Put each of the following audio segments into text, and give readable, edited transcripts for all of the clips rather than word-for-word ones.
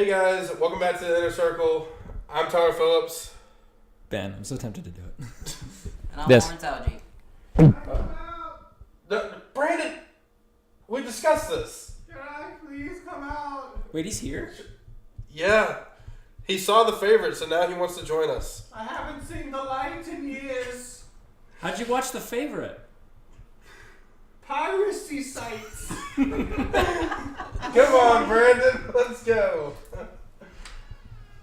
Hey guys, welcome back to the Inner Circle. I'm Tyler Phillips. Ben, I'm so tempted to do it. And I'm Yes. Lawrence Algie. Brandon, we discussed this. Can I please come out? Wait, he's here? Yeah, he saw The Favorite, so now he wants to join us. I haven't seen the light in years. How'd you watch The Favorite? Piracy sites. Come on, Brandon, let's go.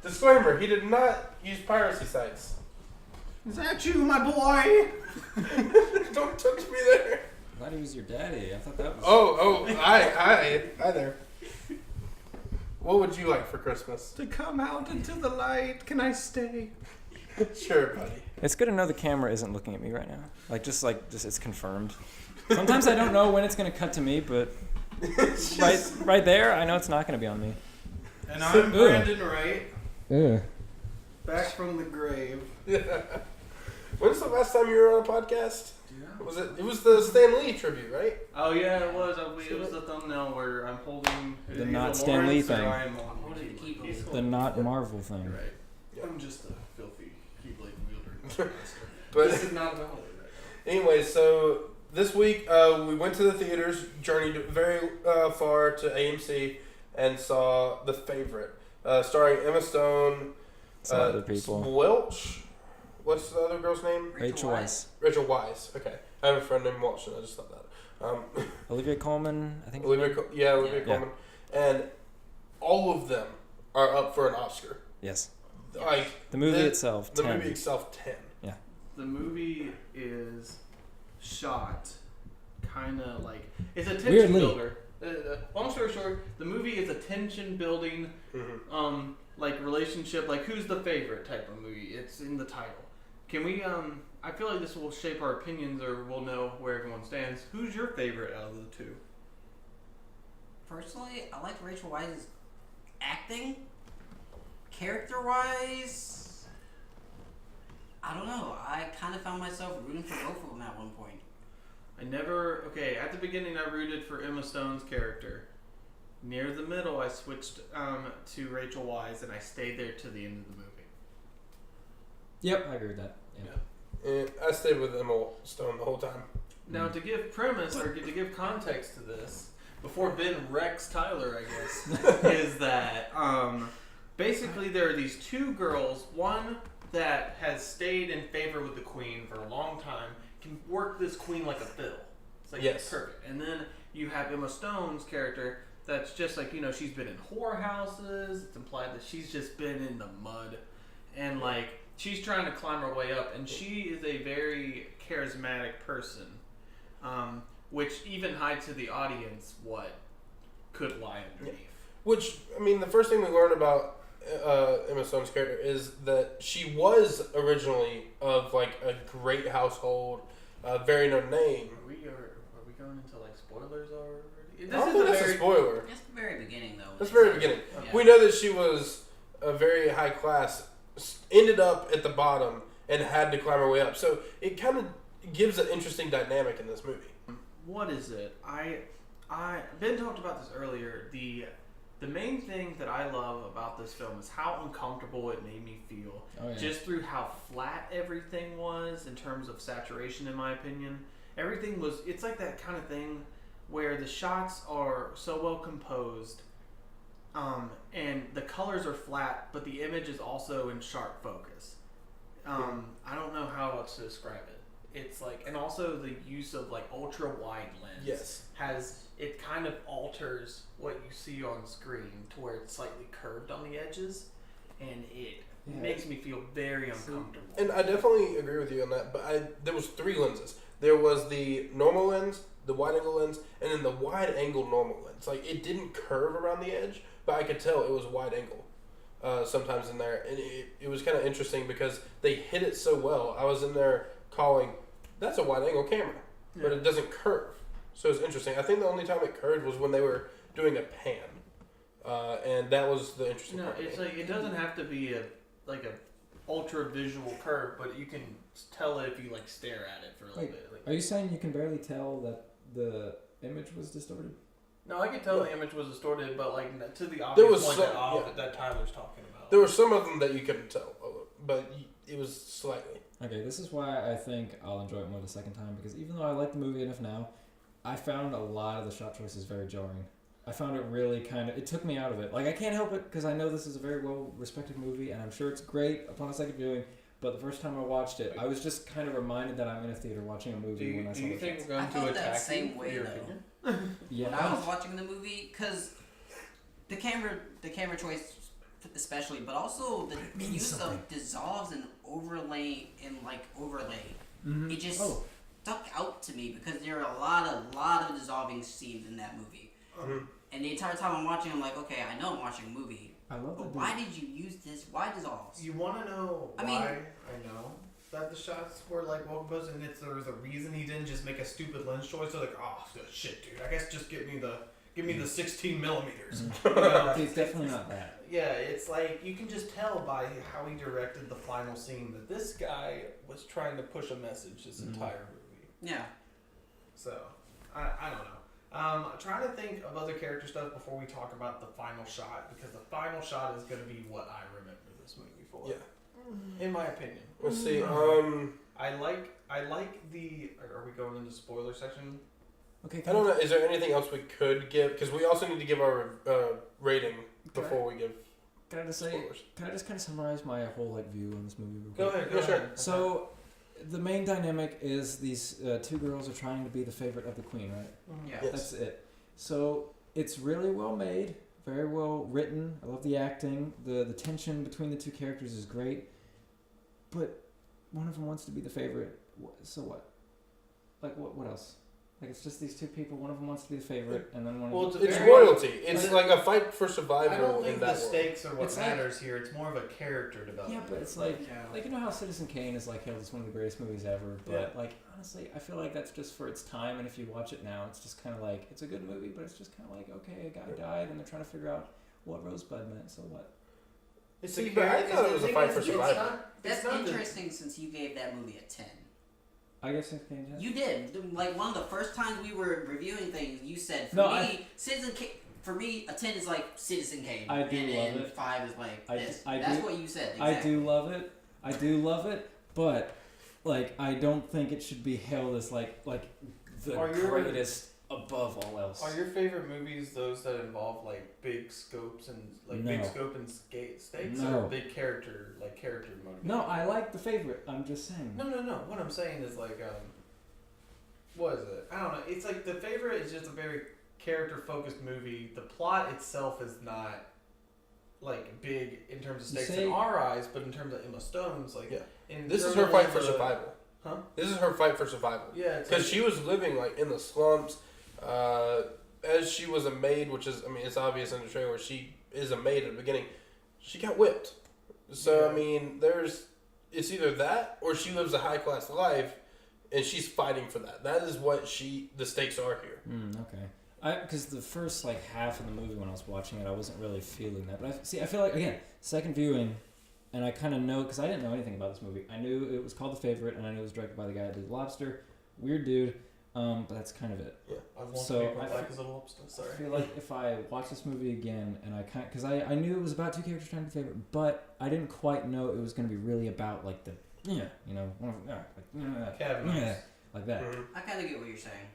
Disclaimer, he did not use piracy sites. Is that you, my boy? Don't touch me there. I thought he was your daddy. I thought that was... Hi there. What would you like for Christmas? To come out into the light. Can I stay? Sure, buddy. It's good to know the camera isn't looking at me right now. Just it's confirmed. Sometimes I don't know when it's going to cut to me, but right there, I know it's not going to be on me. And I'm Brandon Wright. Ugh. Back from the grave. Yeah. When's the last time you were on a podcast? Yeah. It was the Stan Lee tribute, right? Oh yeah, it was. It was the thumbnal where I'm holding The not Stan Lee thing. Holding the keyblade. The not Marvel thing. You're right. Yeah. I'm just a filthy keyblade wielder. But This is not about it right now. anyway, so this week we went to the theaters, journeyed very far to AMC, and saw The Favorite, starring Emma Stone, Some other people. Welch. What's the other girl's name? Rachel Weisz. Rachel Weisz. Okay, I have a friend named Welch, and I just thought that. Olivia Coleman, I think. Olivia Coleman, and all of them are up for an Oscar. Yes. Like The movie itself, The 10. movie itself, 10. Yeah. The movie is shot kind of like it's a tension Weirdly. builder. Long story short, the movie is a tension building, Mm-hmm. like relationship, like who's the favorite type of movie. It's in the title. Can we? I feel like this will shape our opinions, or we'll know where everyone stands. Who's your favorite out of the two? Personally, I like Rachel Weisz's acting. Character-wise, I don't know. I kind of found myself rooting for both of them at one point. At the beginning I rooted for Emma Stone's character. Near the middle I switched to Rachel Weisz, and I stayed there to the end of the movie. Yep, I agree with that. Yeah. And I stayed with Emma Stone the whole time. Now, to give premise, or to give context to this, before Ben wrecks Tyler, I guess, is that basically there are these two girls, one that has stayed in favor with the queen for a long time, can work this queen like a fiddle. It's like Yes. perfect. And then you have Emma Stone's character that's just like, she's been in whorehouses. It's implied that she's just been in the mud. And like, she's trying to climb her way up, and she is a very charismatic person, which even hides to the audience what could lie underneath. Which, I mean, the first thing we learn about Emma Stone's character is that she was originally of like a great household, very known name. Are we going into like spoilers already? I don't think that's a spoiler. That's the very beginning, though. That's the very beginning. Yeah. We know that she was a very high class, ended up at the bottom, and had to climb her way up. So it kind of gives an interesting dynamic in this movie. What is it? Ben talked about this earlier. The main thing that I love about this film is how uncomfortable it made me feel. Oh, yeah. Just through how flat everything was in terms of saturation, in my opinion. Everything was, it's like that kind of thing where the shots are so well composed, and the colors are flat, but the image is also in sharp focus. I don't know how else to describe it. It's like, and also the use of like ultra wide lens it kind of alters what you see on screen to where it's slightly curved on the edges, and it makes me feel very uncomfortable. And I definitely agree with you on that, but there was 3 lenses. There was the normal lens, the wide angle lens, and then the wide angle normal lens. Like, it didn't curve around the edge, but I could tell it was wide angle sometimes in there. And it was kind of interesting because they hit it so well. I was in there calling, that's a wide angle camera, but it doesn't curve. So it's interesting. I think the only time it curved was when they were doing a pan. And that was the interesting part. No, it's like, it doesn't have to be a ultra visual curve, but you can tell it if you like stare at it for a little bit. Like, Are you saying you can barely tell that the image was distorted? No, I could tell the image was distorted, but like to the There obvious was point some- that Tyler's talking about. There were some of them that you couldn't tell, but it was slightly. Okay, this is why I think I'll enjoy it more the second time, because even though I like the movie enough now, I found a lot of the shot choices very jarring. I found it really it took me out of it. Like, I can't help it because I know this is a very well-respected movie, and I'm sure it's great upon a second viewing, but the first time I watched it, I was just kind of reminded that I'm in a theater watching a movie when I saw Do you the think shots. we're going I to felt attack that same you for way your though. opinion? Yeah. When I was watching the movie, because the camera choice especially, but also the use of dissolves and overlay. Mm-hmm. It just stuck out to me because there are a lot of dissolving scenes in that movie. Mhm. And the entire time I'm watching, I'm like, okay, I know I'm watching a movie, I love but that. why did you use this? Why dissolves? You want to know why I mean- I know that the shots were like well composed, and there was a reason he didn't just make a stupid lens choice. They're like, oh shit, dude. I guess just give me the 16 millimeters. You know? It's definitely not that. Yeah, it's like you can just tell by how he directed the final scene that this guy was trying to push a message this entire movie. Yeah. So, I don't know. I'm trying to think of other character stuff before we talk about the final shot, because the final shot is going to be what I remember this movie for. Yeah. In my opinion. Let's see. I like the. Are we going into spoiler section? Okay, I don't know. Is there anything else we could give? Because we also need to give our rating before we give Can I just say? spoilers. Can I just kind of summarize my whole view on this movie? Real Go quick? ahead. Go Yeah, sure. ahead. So, the main dynamic is these two girls are trying to be the favorite of the queen, right? Yeah. Yes. That's it. So it's really well made, very well written. I love the acting. The tension between the two characters is great. But one of them wants to be the favorite. So what? Like what else? Like, it's just these two people. One of them wants to be the favorite, and then one Well, of them. It's Very- royalty. It's but- like a fight for I survival don't in think the that world. stakes are what It's like- matters here. It's more of a character development. Yeah, but it's like Yeah. you know how Citizen Kane is like hailed as one of the greatest movies ever. But like honestly, I feel like that's just for its time. And if you watch it now, it's just kind of like it's a good movie, but it's just kind of like okay, a guy died, and they're trying to figure out what Rosebud meant. So what? It's See, a but I character- thought it the was a thing fight is, for it's survival. not- That's it's not the- interesting since you gave that movie a 10. I guess Citizen Kane. You did. Like, one of the first times we were reviewing things, you said, for No, me, Citizen Kane, for me, a 10 is like Citizen Kane. I do and love then it. 5 is like I this. do- That's what you said. Exactly. I do love it. I do love it, but like I don't think it should be hailed as like the Are your- greatest above all else. Are your favorite movies those that involve like big scopes and like big No. scope and stakes, No. or big character motivation? No, I like the favorite. I'm just saying. No. What I'm saying is like what is it? I don't know. It's like The Favorite is just a very character focused movie. The plot itself is not like big in terms of stakes say- in our eyes, but in terms of Emma Stone's, like Yeah. in This is terms her fight of for the- survival. Huh? This is her fight for survival. Yeah, it's Because like, she was living like in the slumps. As she was a maid, which is, I mean, it's obvious in the trailer, she is a maid at the beginning. She got whipped. So, Yeah. I mean, it's either that or she lives a high class life and she's fighting for that. That is what the stakes are here. Okay. Because the first like half of the movie when I was watching it, I wasn't really feeling that. But I feel like again, second viewing, and I kind of know because I didn't know anything about this movie. I knew it was called The Favorite, and I knew it was directed by the guy that did Lobster. Weird dude. But that's kind of it. I want so people I like f- his little stuff. I Sorry. feel like if I watch this movie again and because I knew it was about two characters trying to be favorite, but I didn't quite know it was going to be really about like the Cabinets. like that. Mhm. I kind of get what you're saying.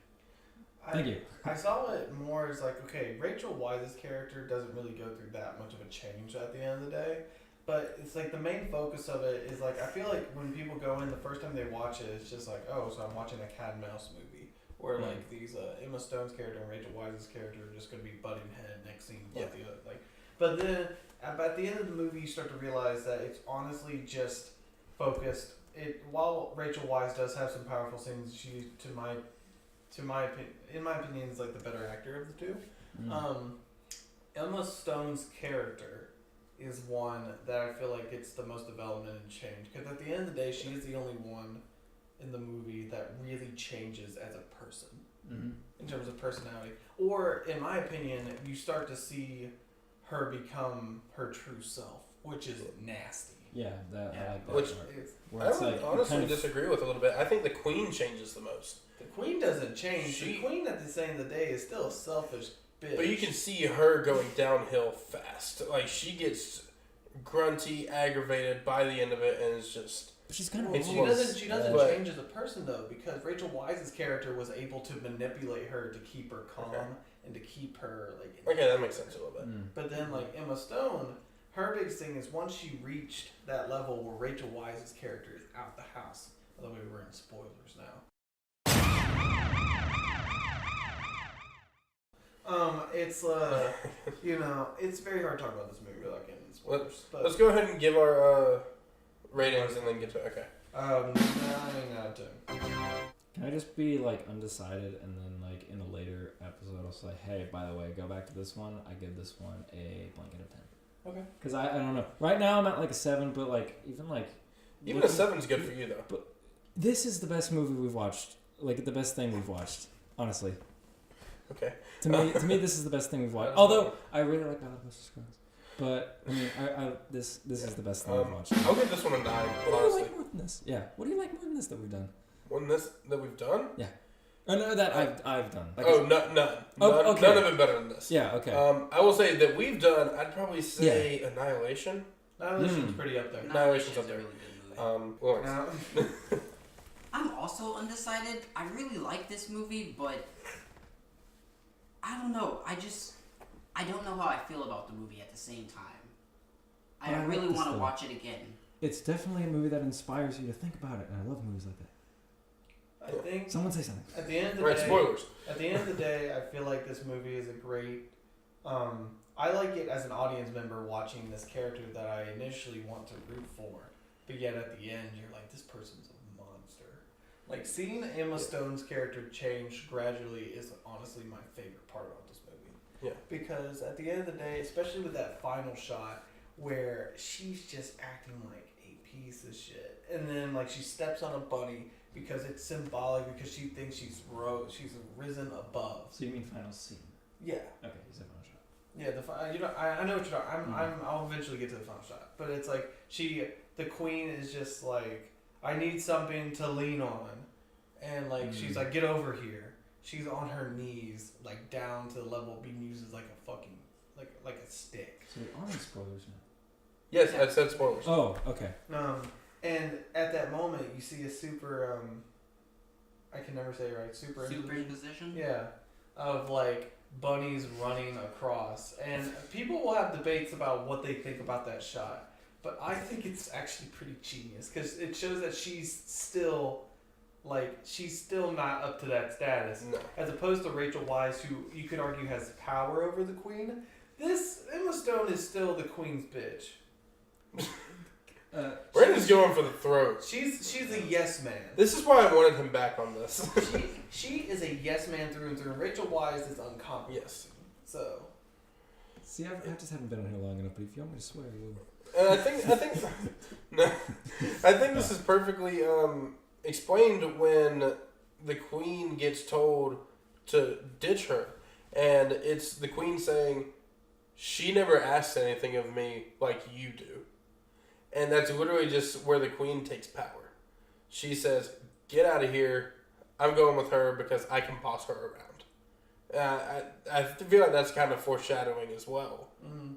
Thank you. I saw it more as like, okay, Rachel Weisz's character doesn't really go through that much of a change at the end of the day. But it's like the main focus of it is like, I feel like when people go in the first time they watch it, it's just like, oh, so I'm watching a cat and mouse movie. Where like these Emma Stone's character and Rachel Weisz's character are just going to be butting head next scene. Yeah. The other, like, but then at the end of the movie, you start to realize that it's honestly just focused. While Rachel Weisz does have some powerful scenes, she in my opinion, is like the better actor of the two. Emma Stone's character is one that I feel like it's the most development and change. Because at the end of the day, she is the only one in the movie that really changes as a person in terms of personality. Or, in my opinion, you start to see her become her true self, which is nasty. Yeah, I like that Which- part. It's, Where I it's would like, you honestly kind of- disagree with a little bit. I think the queen changes the most. the queen doesn't change. She- The queen, at the end of the day, is still a selfish bitch. But you can see her going downhill fast. Like, she gets grunty, aggravated by the end of it, and it's just... She's kind of. It's She almost- doesn't but- change as a person though, because Rachel Weisz's character was able to manipulate her to keep her calm and to keep her like. Okay, that makes sense a little bit. But then like Emma Stone, her biggest thing is once she reached that level where Rachel Weisz's character is out the house. By the way, we're in spoilers now. It's you know, it's very hard to talk about this movie without getting into spoilers. Let's go ahead and give our ratings and then get to it. Okay. 9 out of 10. Can I just be like undecided and then like in a later episode I'll say, hey, by the way, go back to this one. I give this one a blanket of 10. Okay. Because I don't know. Right now I'm at like a 7, but like even a 7's good for you though. But this is the best movie we've watched. Like the best thing we've watched. Honestly. Okay. To me, this is the best thing we've watched. Although I really like Battle of the Scrolls, but I mean, this is the best thing we've watched. I'll give this one a 9. What do you Honestly, like more than this? Yeah. What do you like more than this that we've done? one that we've done. Yeah. Oh no, that I've done. Like, None. Oh, okay. None of it better than this. Yeah. Okay. I will say that we've done. I'd probably say Annihilation. Annihilation's pretty up there. Annihilation's up a there. really good movie. Lawrence. Now, I'm also undecided. I really like this movie, but I don't know. I don't know how I feel about the movie at the same time. I I like really this want to though. watch it again. It's definitely a movie that inspires you to think about it, and I love movies like that. I think Someone say something. at the end of the Right. day, Spoilers. at the end of the day, I feel like this movie is a great. I like it as an audience member watching this character that I initially want to root for, but yet at the end you're like, this person's a monster. Like seeing Emma Stone's character change gradually is honestly my favorite part about this movie. Yeah. Because at the end of the day, especially with that final shot where she's just acting like a piece of shit, and then like she steps on a bunny because it's symbolic because she thinks she's risen above. So you mean final scene? Yeah. Okay, you said final shot. Yeah, I know what you're talking. I'll eventually get to the final shot, but it's like the queen is just like, I need something to lean on, and like she's like, get over here. She's on her knees, like down to the level of being used as like a fucking like a stick. So we are in spoilers now. Yes, I said spoilers. Oh, okay. And at that moment, you see a super I can never say it right. Superimposition? Yeah, of like bunnies running across, and people will have debates about what they think about that shot, but I think it's actually pretty genius because it shows that she's still not up to that status, No. as opposed to Rachel Weisz, who you could argue has power over the queen. This Emma Stone is still the queen's bitch. Brandon's going for the throat. She's a yes man. This is why I wanted him back on this. She is a yes man through and through. Rachel Weisz is uncompromising. Yes. So. See, I just haven't been on here long enough, but if you want me to swear, I will. And I think this is perfectly explained when the queen gets told to ditch her, and it's the queen saying, "She never asked anything of me like you do," and that's literally just where the queen takes power. She says, "Get out of here. I'm going with her because I can boss her around." I feel like that's kind of foreshadowing as well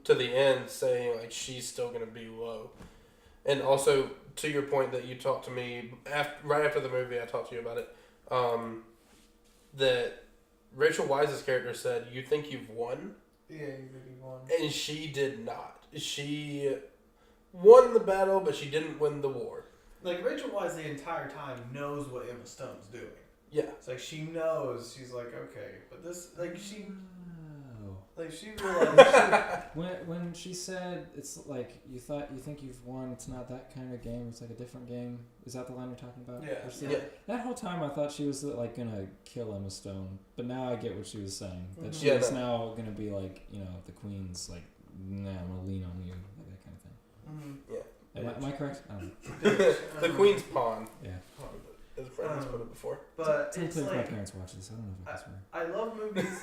to the end, saying like she's still going to be low. And also, to your point that you talked to me right after the movie, I talked to you about it. That Rachel Weisz's character said, "You think you've won?" Yeah, you really won. And she did not. She won the battle, but she didn't win the war. Like Rachel Weisz the entire time knows what Emma Stone's doing. Yeah. It's like she knows. She's like, okay, but this she Oh. realized. When she said it's like you think you've won, it's not that kind of game, it's like a different game. Is that the line you're talking about? Yeah. Or she- Yeah. That whole time I thought she was like gonna kill Emma Stone, but now I get what she was saying. That Mhm. she's Yeah, no. now gonna be like, the queen's like, nah, I'm gonna lean on you, like that kind of thing. Am I correct? I don't know. The queen's pawn, Yeah. as Brandon's put it before. But Technically, it's if my like parents watch this, I don't know if I can swear. I love movies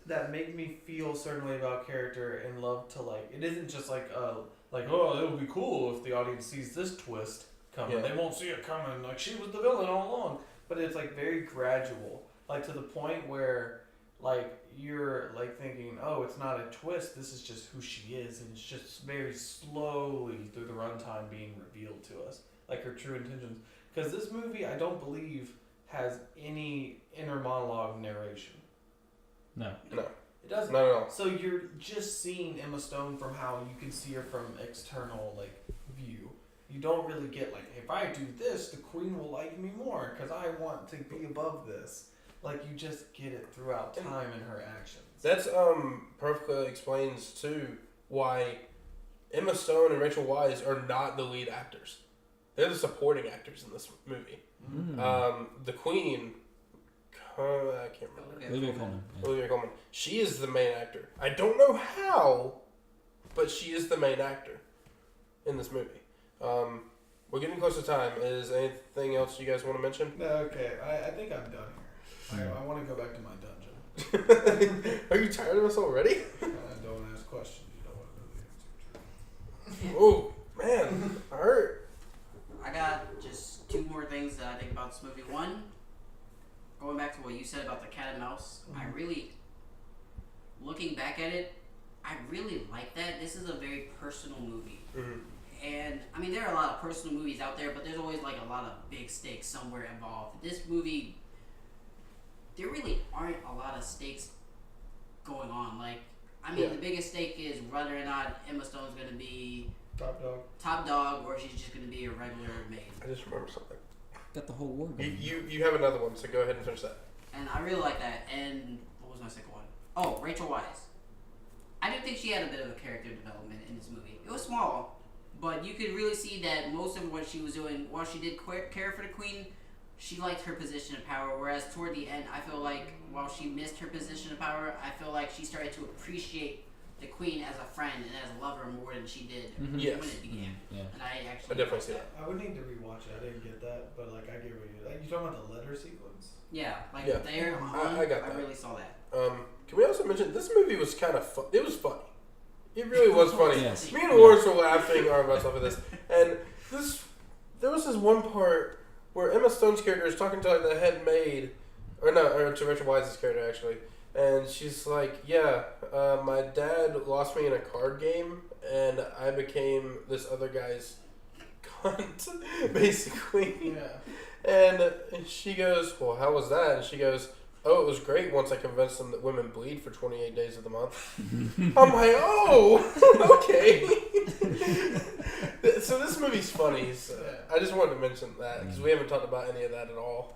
that make me feel a certain way about character and love to it isn't just like oh it would be cool if the audience sees this twist coming. Yeah. They won't see it coming. Like she was the villain all along. But it's like very gradual. Like to the point where like you're like thinking, oh, it's not a twist. This is just who she is, and it's just very slowly through the runtime being revealed to us, like her true intentions. Because this movie, I don't believe, has any inner monologue narration. No. It doesn't. Not at all. So you're just seeing Emma Stone from how you can see her from external view. You don't really get if I do this, the queen will like me more because I want to be above this. You just get it throughout time in her actions. That's perfectly explains too why Emma Stone and Rachel Weisz are not the lead actors. They're the supporting actors in this movie. The queen, I can't remember. Olivia Coleman. Yeah. Olivia Coleman. She is the main actor. I don't know how, but she is the main actor in this movie. We're getting close to time. Is anything else you guys want to mention? No, okay. I think I'm done here. I want to go back to my dungeon. Are you tired of us already? Don't ask questions. You don't want to know the answer to. Oh, man. I hurt. I got just two more things that I think about this movie. One, going back to what you said about the cat and mouse, I really, looking back at it, I really like that. This is a very personal movie. Mm-hmm. And, I mean, there are a lot of personal movies out there, but there's always, a lot of big stakes somewhere involved. This movie, there really aren't a lot of stakes going on. The biggest stake is whether or not Emma Stone's going to be top dog, or she's just going to be a regular maid. I just remember something. Got the whole war going. You have another one, so go ahead and finish that. And I really like that. And what was my second one? Oh, Rachel Weisz. I do think she had a bit of a character development in this movie. It was small, but you could really see that most of what she was doing, while she did care for the queen, she liked her position of power. Whereas toward the end, I feel like while she missed her position of power, I feel like she started to appreciate the queen as a friend and as a lover more than she did when it began. Yeah. And I definitely see that. I would need to rewatch it. I didn't get that, but I get what you talking about the letter sequence. Yeah, Yeah. there. I got that. I really saw that. Can we also mention this movie was kind of fun? It was funny. It really was funny. Yes. Me and Lawrence were laughing our butts off of this, and there was this one part where Emma Stone's character is talking to the head maid, or to Rachel Weisz's character actually, and she's like, "Yeah, my dad lost me in a card game, and I became this other guy's cunt, basically." Yeah. And she goes, "Well, how was that?" And she goes, "Oh, it was great once I convinced them that women bleed for 28 days of the month." I'm like, oh, okay. So this movie's funny. So I just wanted to mention that because we haven't talked about any of that at all.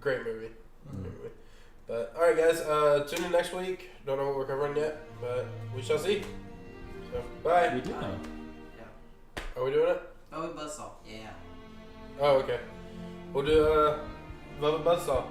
Great movie. Great movie. But all right, guys, tune in next week. Don't know what we're covering yet, but we shall see. So bye. We do know. Are we doing it? Velvet Buzzsaw. Yeah. Oh, okay. We'll do Velvet Buzzsaw.